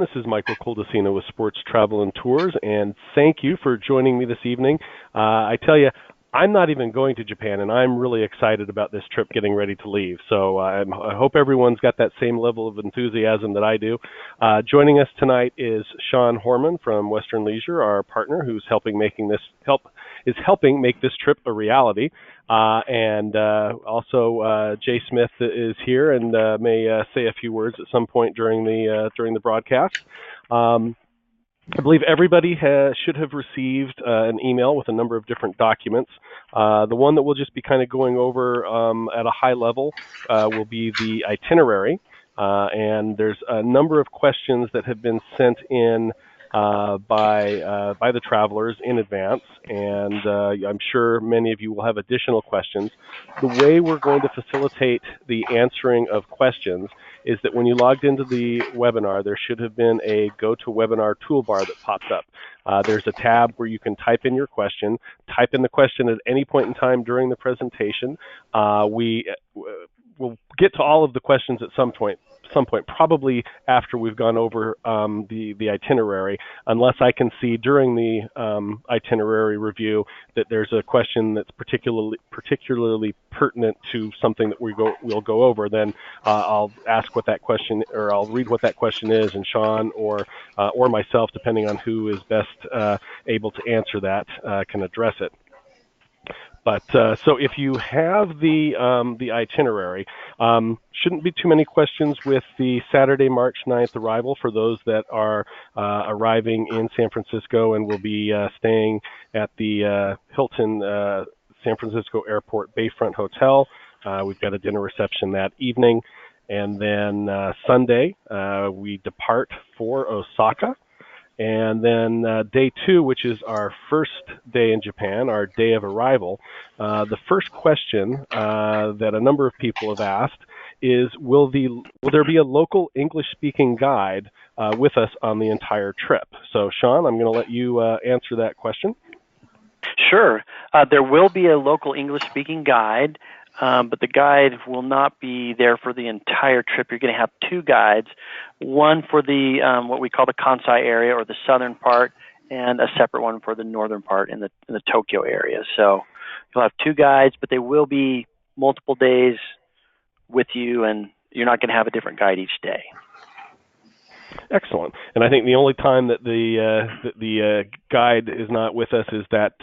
This is Michael Coldacino with Sports Travel and Tours, and thank you for joining me this evening. I tell you, I'm not even going to Japan, and I'm really excited about this trip getting ready to leave. So I hope everyone's got that same level of enthusiasm that I do. Joining us tonight is Sean Horman from Western Leisure, our partner, who's helping make this trip a reality. And also Jay Smith is here and may say a few words at some point during the broadcast. I believe everybody should have received an email with a number of different documents. The one that we'll just be kind of going over at a high level will be the itinerary. And there's a number of questions that have been sent in by the travelers in advance, and I'm sure many of you will have additional questions. The way we're going to facilitate the answering of questions is that when you logged into the webinar, there should have been a GoToWebinar toolbar that pops up. There's a tab where you can type in your question. Type in the question at any point in time during the presentation. We'll get to all of the questions at some point, probably after we've gone over the itinerary, unless I can see during the itinerary review that there's a question that's particularly pertinent to something that we'll go over. Then I'll ask what that question, or I'll read what that question is, and Sean or myself, depending on who is best able to answer that, can address it. But so if you have the itinerary, shouldn't be too many questions with the Saturday, March 9th arrival for those that are arriving in San Francisco and will be staying at the Hilton San Francisco Airport Bayfront Hotel. We've got a dinner reception that evening. And then Sunday, we depart for Osaka. And then day 2, which is our first day in Japan, our day of arrival, the first question that a number of people have asked is, will there be a local English-speaking guide with us on the entire trip? So, Sean, I'm going to let you answer that question. Sure. There will be a local English-speaking guide, but the guide will not be there for the entire trip. You're going to have 2 guides, one for the what we call the Kansai area, or the southern part, and a separate one for the northern part in the Tokyo area. So you'll have 2 guides, but they will be multiple days with you, and you're not going to have a different guide each day. Excellent. And I think the only time that the guide is not with us is that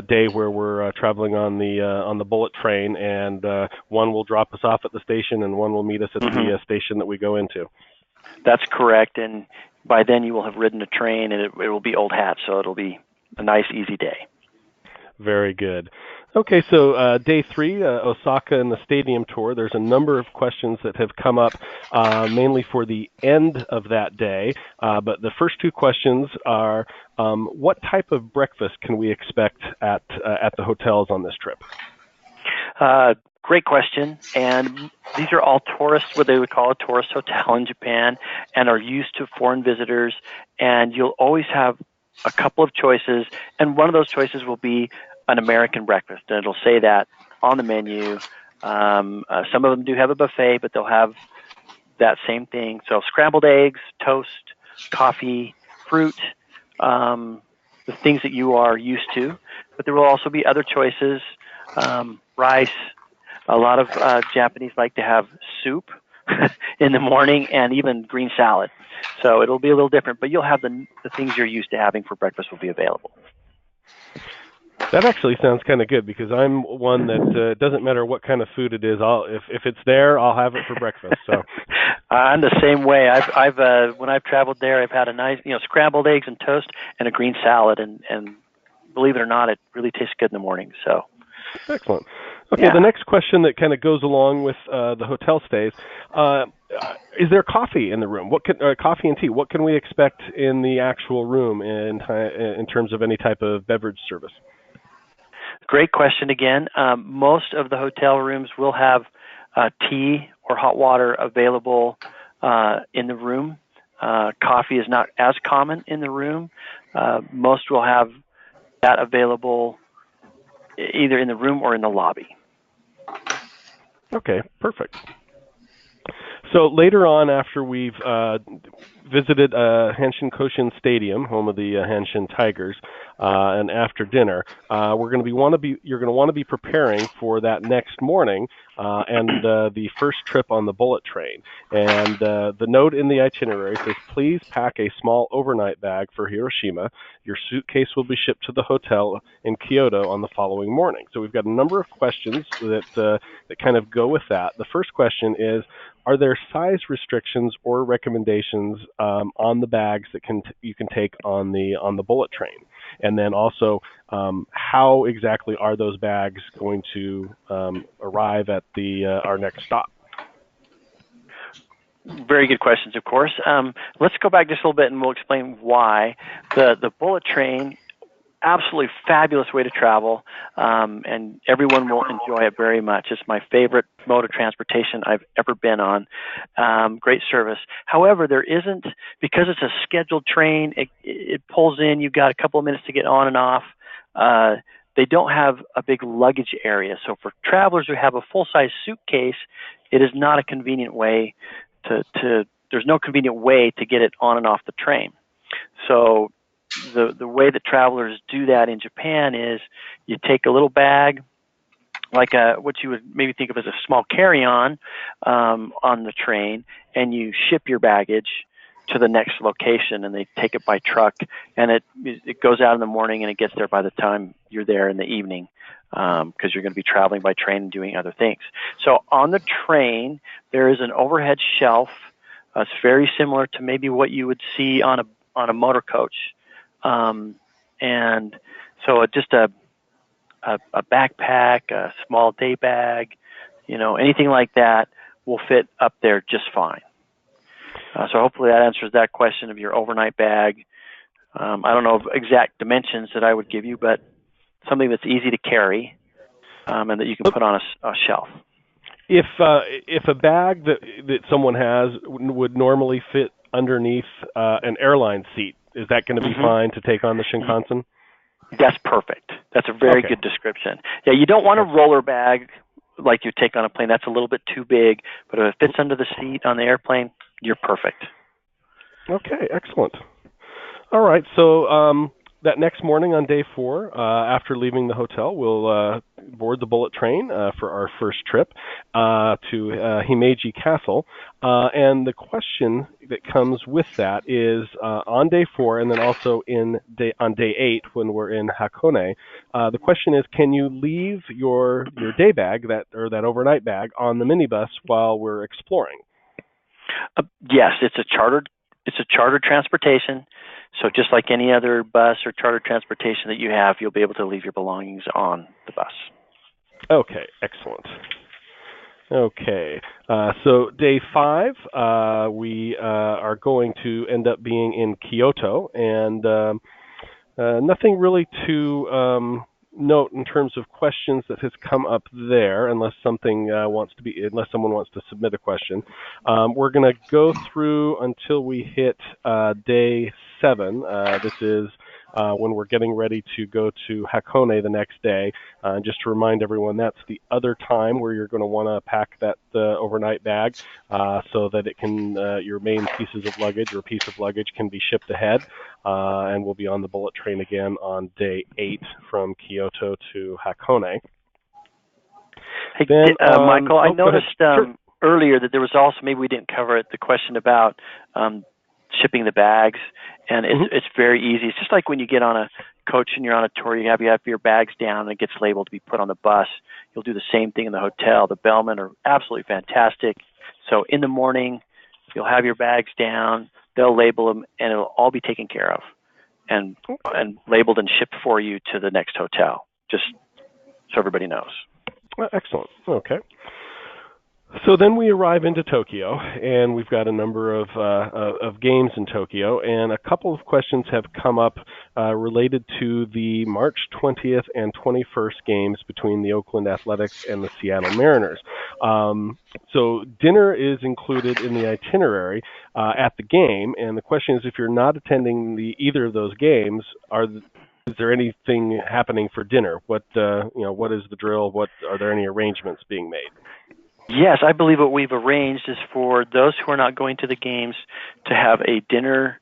day where we're traveling on the bullet train, and one will drop us off at the station, and one will meet us at the station that we go into. That's correct. And by then you will have ridden a train, and it will be old hat, so it'll be a nice, easy day. Very good. Okay, so day 3, Osaka and the stadium tour. There's a number of questions that have come up, mainly for the end of that day. But the first 2 questions are, what type of breakfast can we expect at the hotels on this trip? Great question. And these are all tourists, what they would call a tourist hotel in Japan, and are used to foreign visitors. And you'll always have a couple of choices, and one of those choices will be an American breakfast, and it'll say that on the menu. Some of them do have a buffet, but they'll have that same thing. So scrambled eggs, toast, coffee, fruit, the things that you are used to. But there will also be other choices, rice. A lot of Japanese like to have soup in the morning, and even green salad. So it'll be a little different, but you'll have the things you're used to having for breakfast will be available. That actually sounds kind of good, because I'm one that doesn't matter what kind of food it is. If it's there, I'll have it for breakfast. So I'm the same way. I've when I've traveled there, I've had a nice scrambled eggs and toast and a green salad, and believe it or not, it really tastes good in the morning. So excellent. Okay, yeah. The next question that kind of goes along with the hotel stays. Is there coffee in the room? Coffee and tea? What can we expect in the actual room in terms of any type of beverage service? Great question again. Most of the hotel rooms will have tea or hot water available in the room. Coffee is not as common in the room. Most will have that available either in the room or in the lobby. Okay, perfect. So later on, after we've visited Hanshin Koshin Stadium, home of the Hanshin Tigers, and after dinner, you're going to want to be preparing for that next morning and the first trip on the bullet train. And the note in the itinerary says, please pack a small overnight bag for Hiroshima. Your suitcase will be shipped to the hotel in Kyoto on the following morning. So we've got a number of questions that kind of go with that. The first question is, are there size restrictions or recommendations on the bags that you can take on the bullet train? And then also, how exactly are those bags going to arrive at our next stop? Very good questions, of course. Let's go back just a little bit, and we'll explain why the bullet train. Absolutely fabulous way to travel, and everyone will enjoy it very much. It's my favorite mode of transportation I've ever been on. Great service. However, there isn't, because it's a scheduled train, it pulls in, you've got a couple of minutes to get on and off. They don't have a big luggage area. So for travelers who have a full-size suitcase, it is not a convenient way there's no convenient way to get it on and off the train. So the way that travelers do that in Japan is you take a little bag, like what you would maybe think of as a small carry-on on the train, and you ship your baggage to the next location, and they take it by truck, and it goes out in the morning, and it gets there by the time you're there in the evening, because you're going to be traveling by train and doing other things. So on the train, there is an overhead shelf. It's very similar to maybe what you would see on a motor coach. And so just a backpack, a small day bag, anything like that will fit up there just fine. So hopefully that answers that question of your overnight bag. I don't know of exact dimensions that I would give you, but something that's easy to carry and that you can put on a shelf. If a bag that someone has would normally fit underneath an airline seat, is that going to be fine to take on the Shinkansen? That's perfect. That's a very good description. Yeah, you don't want a roller bag like you take on a plane. That's a little bit too big. But if it fits under the seat on the airplane, you're perfect. Okay, excellent. All right, so that next morning on day 4, after leaving the hotel, we'll board the bullet train for our first trip to Himeji Castle. And the question that comes with that is on day 4, and then also on day 8 when we're in Hakone, the question is, can you leave your day bag, that overnight bag, on the minibus while we're exploring? Yes, it's a chartered transportation. So just like any other bus or chartered transportation that you have, you'll be able to leave your belongings on the bus. Okay, excellent. Okay, so day 5, we are going to end up being in Kyoto, and nothing really to note in terms of questions that has come up there, unless someone wants to submit a question. We're going to go through until we hit day 7. This is when we're getting ready to go to Hakone the next day. Just to remind everyone, that's the other time where you're going to want to pack that overnight bag so that it can your main pieces of luggage or piece of luggage can be shipped ahead, and we'll be on the bullet train again on day 8 from Kyoto to Hakone. Hey, Michael, I noticed earlier that there was also, maybe we didn't cover it, the question about shipping the bags, and it's very easy. It's just like when you get on a coach and you're on a tour, you have your bags down and it gets labeled to be put on the bus. You'll do the same thing in the hotel. The bellmen are absolutely fantastic. So in the morning, you'll have your bags down, they'll label them, and it'll all be taken care of and labeled and shipped for you to the next hotel, just so everybody knows. Excellent. Okay. So then we arrive into Tokyo, and we've got a number of games in Tokyo, and a couple of questions have come up related to the March 20th and 21st games between the Oakland Athletics and the Seattle Mariners. So dinner is included in the itinerary at the game, and the question is, if you're not attending either of those games, is there anything happening for dinner? What is the drill? Are there any arrangements being made? Yes, I believe what we've arranged is for those who are not going to the games to have a dinner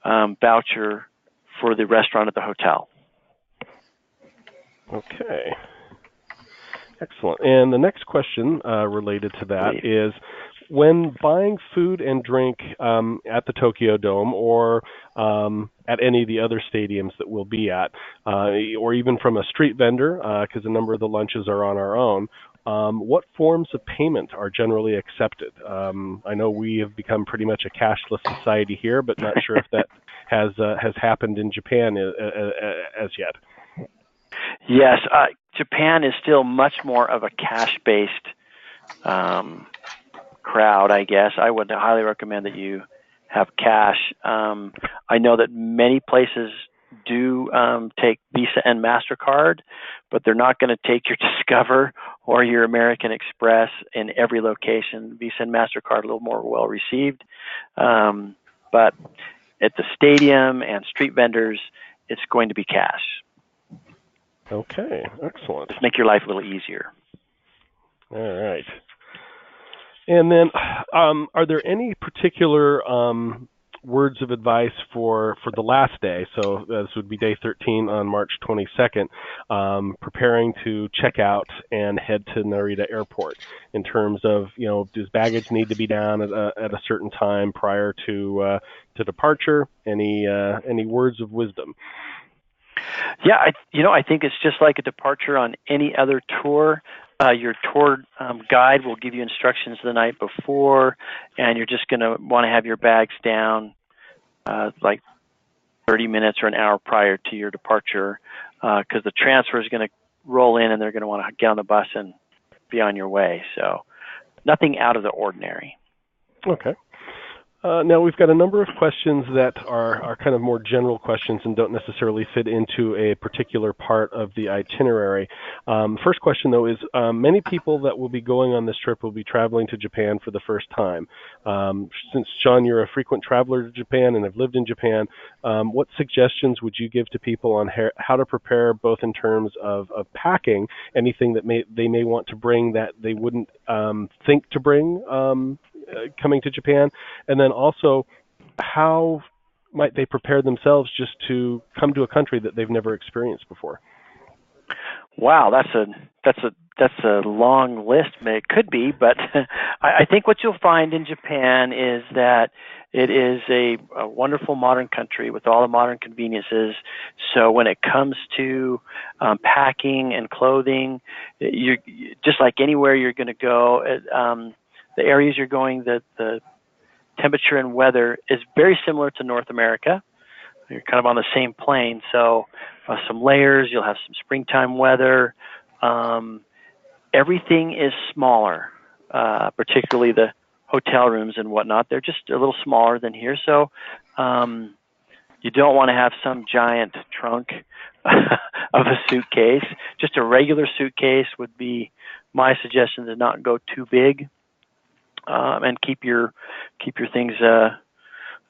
voucher for the restaurant at the hotel. Okay. Excellent. And the next question related to that is, when buying food and drink at the Tokyo Dome or at any of the other stadiums that we'll be at, or even from a street vendor, because a number of the lunches are on our own, what forms of payment are generally accepted? I know we have become pretty much a cashless society here, but not sure if that has happened in Japan as yet. Yes, Japan is still much more of a cash-based crowd, I guess. I would highly recommend that you have cash. I know that many places do take Visa and MasterCard, but they're not going to take your Discover or your American Express in every location. Visa and MasterCard are a little more well received. But at the stadium and street vendors, it's going to be cash. Okay, excellent. Just make your life a little easier. All right. And then, are there any particular words of advice for the last day? So this would be day 13 on March 22nd, preparing to check out and head to Narita Airport. In terms of, does baggage need to be down at a certain time prior to departure? Any words of wisdom? Yeah, I think it's just like a departure on any other tour. Your tour guide will give you instructions the night before, and you're just going to want to have your bags down like 30 minutes or an hour prior to your departure, because the transfer is going to roll in, and they're going to want to get on the bus and be on your way. So nothing out of the ordinary. Okay. Now, we've got a number of questions that are kind of more general questions and don't necessarily fit into a particular part of the itinerary. First question, though, is many people that will be going on this trip will be traveling to Japan for the first time. Since, John, you're a frequent traveler to Japan and have lived in Japan, what suggestions would you give to people on how to prepare, both in terms of packing, anything that they may want to bring that they wouldn't think to bring coming to Japan, and then also how might they prepare themselves just to come to a country that they've never experienced before? Wow, that's a long list. It could be, but I think what you'll find in Japan is that it is a wonderful modern country with all the modern conveniences. So when it comes to packing and clothing, you're just like anywhere you're going to go. The areas you're going, the temperature and weather is very similar to North America. You're kind of on the same plane, so some layers. You'll have some springtime weather. Everything is smaller, particularly the hotel rooms and whatnot. They're just a little smaller than here, so you don't want to have some giant trunk of a suitcase. Just a regular suitcase would be my suggestion, to not go too big. And keep your things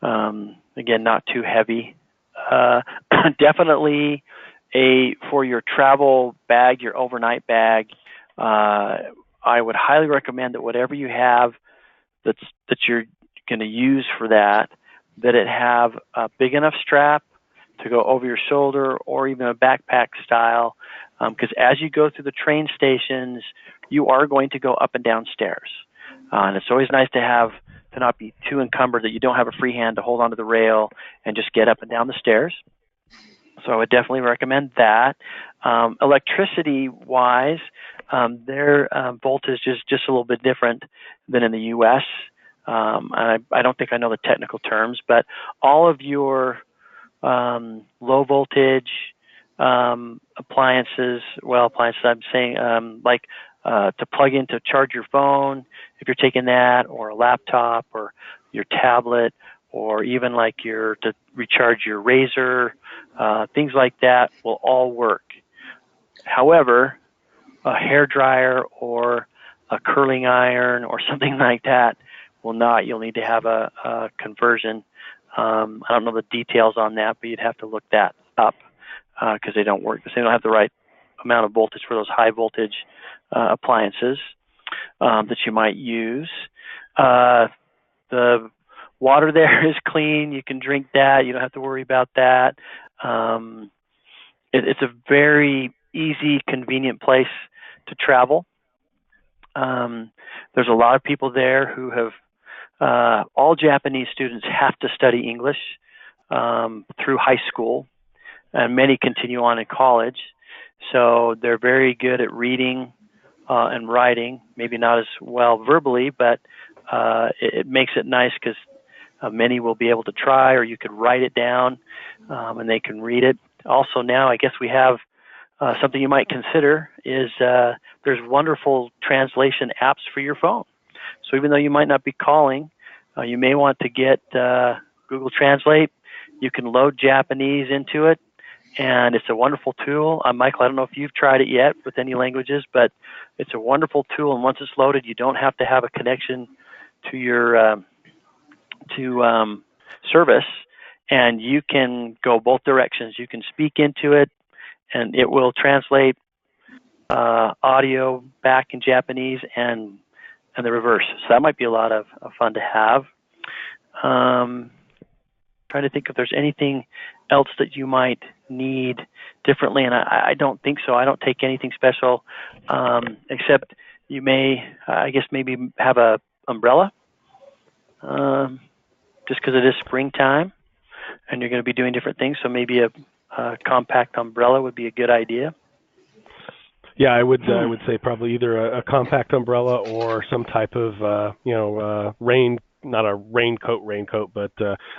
again, not too heavy. Definitely for your travel bag, your overnight bag. I would highly recommend that whatever you have that you're going to use for that it have a big enough strap to go over your shoulder, or even a backpack style. Because as you go through the train stations, you are going to go up and down stairs. And it's always nice to not be too encumbered that you don't have a free hand to hold onto the rail and just get up and down the stairs. So I would definitely recommend that. Electricity-wise, their voltage is just a little bit different than in the U.S. I don't think I know the technical terms, but all of your low voltage appliances I'm saying, like to plug in to charge your phone, if you're taking that, or a laptop, or your tablet, or even like to recharge your razor, things like that will all work. However, a hair dryer or a curling iron or something like that will not. You'll need to have a conversion. I don't know the details on that, but you'd have to look that up because they don't work. They don't have the right amount of voltage for those high voltage appliances. that you might use. The water there is clean. You can drink that. You don't have to worry about that. It's a very easy, convenient place to travel. There's a lot of people there who have, all Japanese students have to study English through high school, and many continue on in college. So they're very good at reading and writing, maybe not as well verbally, but it makes it nice because many will be able to try, or you could write it down and they can read it. Also now, I guess we have something you might consider is there's wonderful translation apps for your phone. So even though you might not be calling, you may want to get Google Translate. You can load Japanese into it, and it's a wonderful tool. Michael, I don't know if you've tried it yet with any languages, but it's a wonderful tool, and once it's loaded, you don't have to have a connection to your service, and you can go both directions. You can speak into it, and it will translate audio back in Japanese and the reverse. So that might be a lot of fun to have. Trying to think if there's anything else that you might need differently, and I don't think so. I don't take anything special, except you may, I guess, maybe have a umbrella, just because it is springtime, and you're going to be doing different things. So maybe a compact umbrella would be a good idea. Yeah, I would say probably either a compact umbrella or some type of rain, not a raincoat, but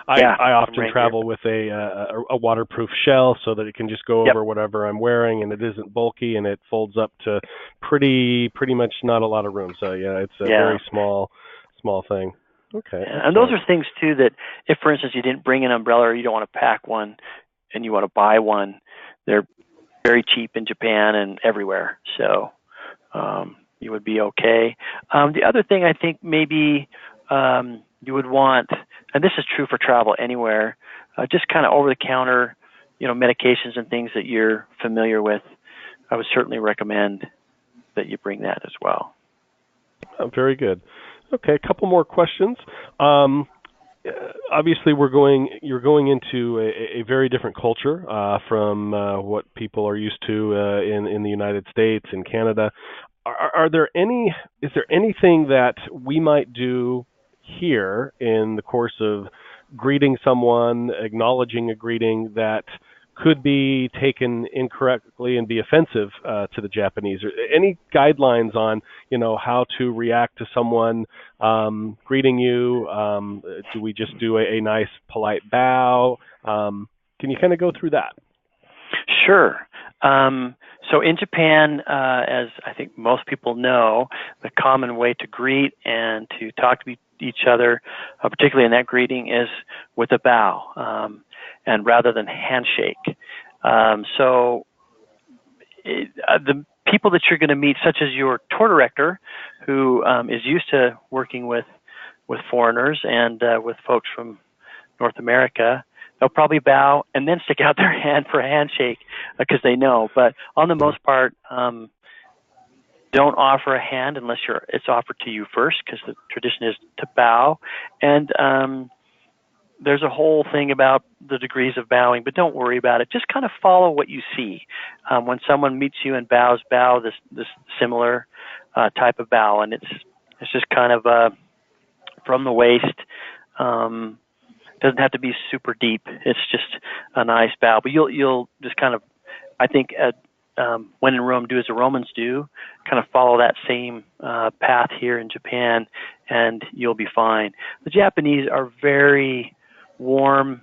I often travel with a waterproof shell so that it can just go over whatever I'm wearing, and it isn't bulky, and it folds up to pretty much not a lot of room. So yeah, it's a very small thing. Okay. Yeah. And those are things too that if, for instance, you didn't bring an umbrella or you don't want to pack one and you want to buy one, they're very cheap in Japan and everywhere. So you would be okay. The other thing I think maybe you would want, and this is true for travel anywhere, just kind of over-the-counter, medications and things that you're familiar with. I would certainly recommend that you bring that as well. Very good. Okay, a couple more questions. Obviously, you're going into a very different culture from what people are used to in the United States and Canada. Is there anything that we might do here in the course of greeting someone, acknowledging a greeting, that could be taken incorrectly and be offensive to the Japanese? Or any guidelines on, how to react to someone greeting you? Do we just do a nice, polite bow? Can you kind of go through that? Sure. So in Japan, as I think most people know, the common way to greet and to talk to each other, particularly in that greeting, is with a bow, and rather than handshake. The people that you're going to meet, such as your tour director, who is used to working with foreigners and with folks from North America, they'll probably bow and then stick out their hand for a handshake because they know. But on the most part, don't offer a hand unless it's offered to you first, because the tradition is to bow. And there's a whole thing about the degrees of bowing, but don't worry about it. Just kind of follow what you see. When someone meets you and bow this similar type of bow, and it's just kind of from the waist. Doesn't have to be super deep. It's just a nice bow. But you'll just kind of, I think, when in Rome, do as the Romans do. Kind of follow that same path here in Japan, and you'll be fine. The Japanese are very warm,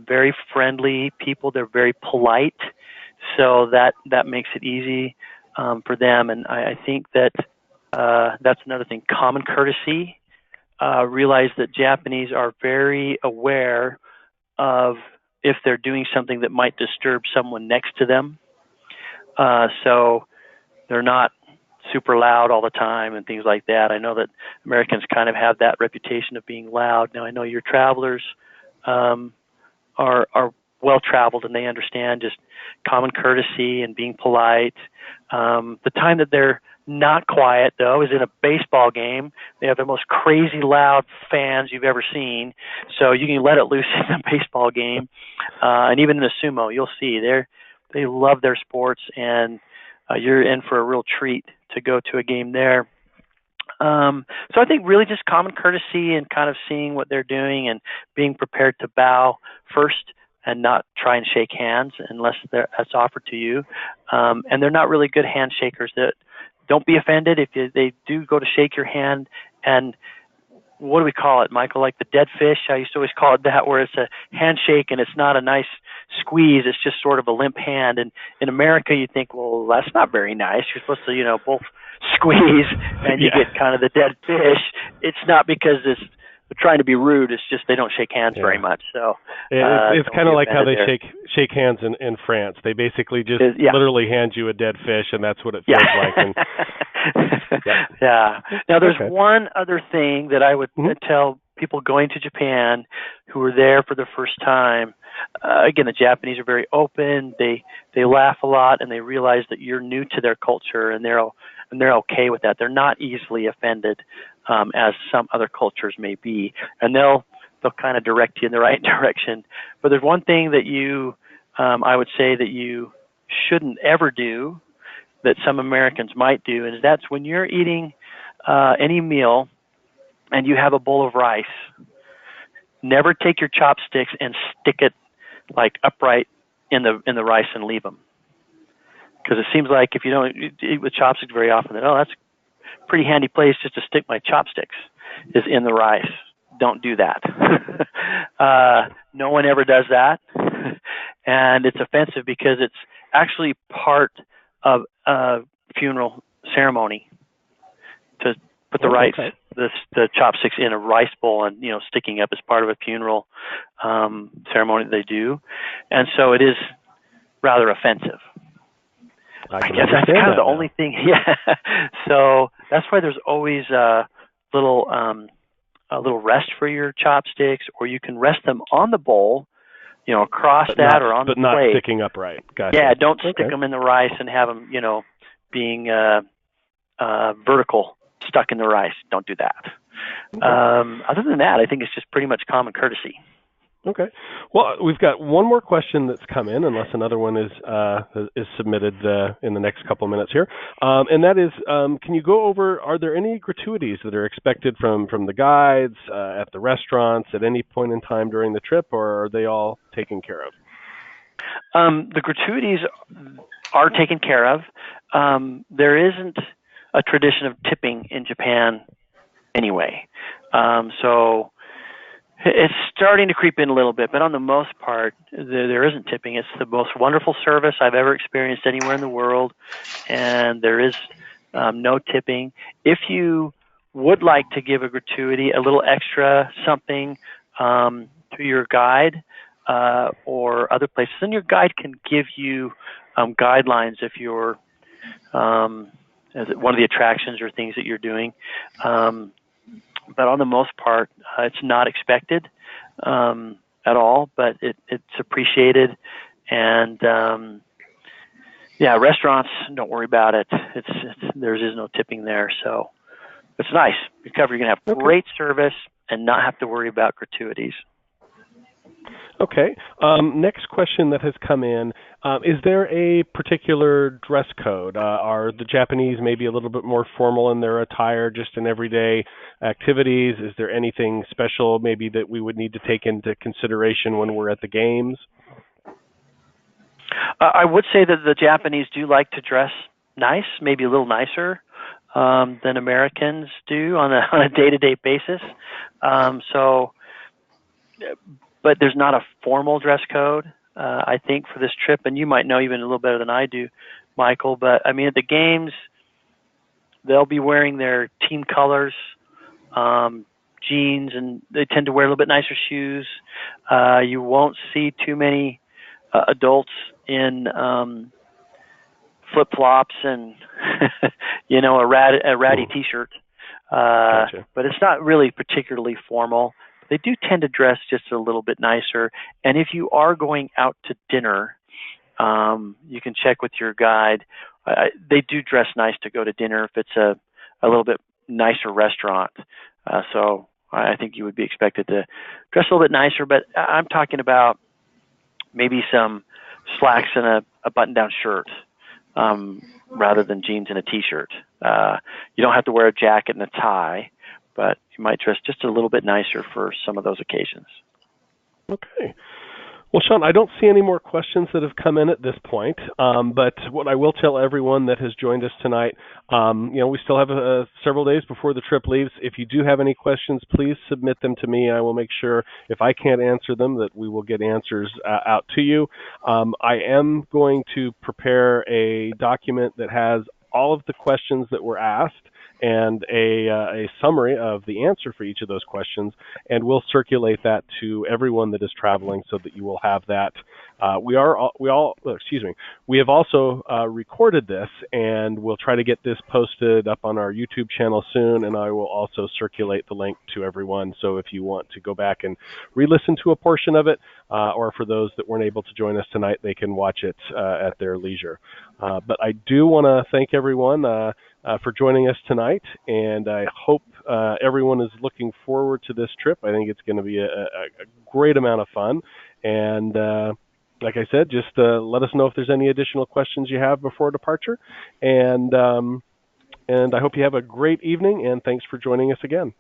very friendly people. They're very polite, so that makes it easy for them. And I think that that's another thing. Common courtesy. Realize that Japanese are very aware of if they're doing something that might disturb someone next to them. So they're not super loud all the time and things like that. I know that Americans kind of have that reputation of being loud. Now, I know your travelers are well-traveled and they understand just common courtesy and being polite. The time that they're not quiet, though, is in a baseball game. They have the most crazy loud fans you've ever seen, so you can let it loose in a baseball game. And even in the sumo, you'll see they love their sports, and you're in for a real treat to go to a game there. So I think really just common courtesy and kind of seeing what they're doing and being prepared to bow first and not try and shake hands unless that's offered to you. And they're not really good handshakers. Don't be offended if they do go to shake your hand, and what do we call it, Michael? Like the dead fish? I used to always call it that, where it's a handshake and it's not a nice squeeze. It's just sort of a limp hand. And in America, you think, well, that's not very nice. You're supposed to, both squeeze and you get kind of the dead fish. It's not because they're trying to be rude. It's just they don't shake hands very much. So it's kind of like how they shake hands in France. They basically just literally hand you a dead fish, and that's what it feels like. And, yeah. Now, there's one other thing that I would tell people going to Japan who are there for the first time. Again, the Japanese are very open. They laugh a lot, and they realize that you're new to their culture, and they're okay with that. They're not easily offended, as some other cultures may be, and they'll kind of direct you in the right direction. But there's one thing that I would say that you shouldn't ever do that some Americans might do, and that's when you're eating any meal and you have a bowl of rice, never take your chopsticks and stick it like upright in the rice and leave them. Because it seems like if you don't eat with chopsticks very often, then, that's a pretty handy place just to stick my chopsticks, is in the rice. Don't do that. No one ever does that. And it's offensive because it's actually part of a funeral ceremony to put the rice, the chopsticks in a rice bowl and, sticking up as part of a funeral ceremony that they do. And so it is rather offensive. I guess that's kind of the only thing. Yeah. So that's why there's always a little rest for your chopsticks, or you can rest them on the bowl, across that or on the plate. But not sticking upright. Gotcha. Yeah, don't stick them in the rice and have them, being vertical, stuck in the rice. Don't do that. Other than that, I think it's just pretty much common courtesy. Okay. Well, we've got one more question that's come in, unless another one is submitted in the next couple of minutes here. And that is, can you go over, are there any gratuities that are expected from the guides, at the restaurants, at any point in time during the trip, or are they all taken care of? The gratuities are taken care of. There isn't a tradition of tipping in Japan anyway. So it's starting to creep in a little bit, but on the most part, there isn't tipping. It's the most wonderful service I've ever experienced anywhere in the world, and there is no tipping. If you would like to give a gratuity, a little extra something to your guide or other places, then your guide can give you guidelines if you're one of the attractions or things that you're doing. But on the most part, it's not expected at all, but it's appreciated. And restaurants, don't worry about it. There is no tipping there, so it's nice. You're going to have great service and not have to worry about gratuities. Okay. Next question that has come in, is there a particular dress code? Are the Japanese maybe a little bit more formal in their attire, just in everyday activities? Is there anything special maybe that we would need to take into consideration when we're at the games? I would say that the Japanese do like to dress nice, maybe a little nicer than Americans do on a day-to-day basis. But there's not a formal dress code, I think, for this trip. And you might know even a little better than I do, Michael. But, I mean, at the games, they'll be wearing their team colors, jeans, and they tend to wear a little bit nicer shoes. You won't see too many adults in flip-flops and, a ratty T-shirt. Gotcha. But it's not really particularly formal. they do tend to dress just a little bit nicer. And if you are going out to dinner, you can check with your guide. They do dress nice to go to dinner if it's a little bit nicer restaurant. So I think you would be expected to dress a little bit nicer, but I'm talking about maybe some slacks and a button-down shirt rather than jeans and a T-shirt. You don't have to wear a jacket and a tie, but you might dress just a little bit nicer for some of those occasions. Okay. Well, Sean, I don't see any more questions that have come in at this point. But what I will tell everyone that has joined us tonight, we still have several days before the trip leaves. If you do have any questions, please submit them to me. I will make sure, if I can't answer them, that we will get answers out to you. I am going to prepare a document that has all of the questions that were asked and a summary of the answer for each of those questions, and we'll circulate that to everyone that is traveling so that you will have that. We have also recorded this, and we'll try to get this posted up on our YouTube channel soon, and I will also circulate the link to everyone. So if you want to go back and re-listen to a portion of it, or for those that weren't able to join us tonight, they can watch it at their leisure. But I do want to thank everyone for joining us tonight, and I hope everyone is looking forward to this trip. I think it's going to be a great amount of fun, and like I said, just let us know if there's any additional questions you have before departure, and I hope you have a great evening, and thanks for joining us again.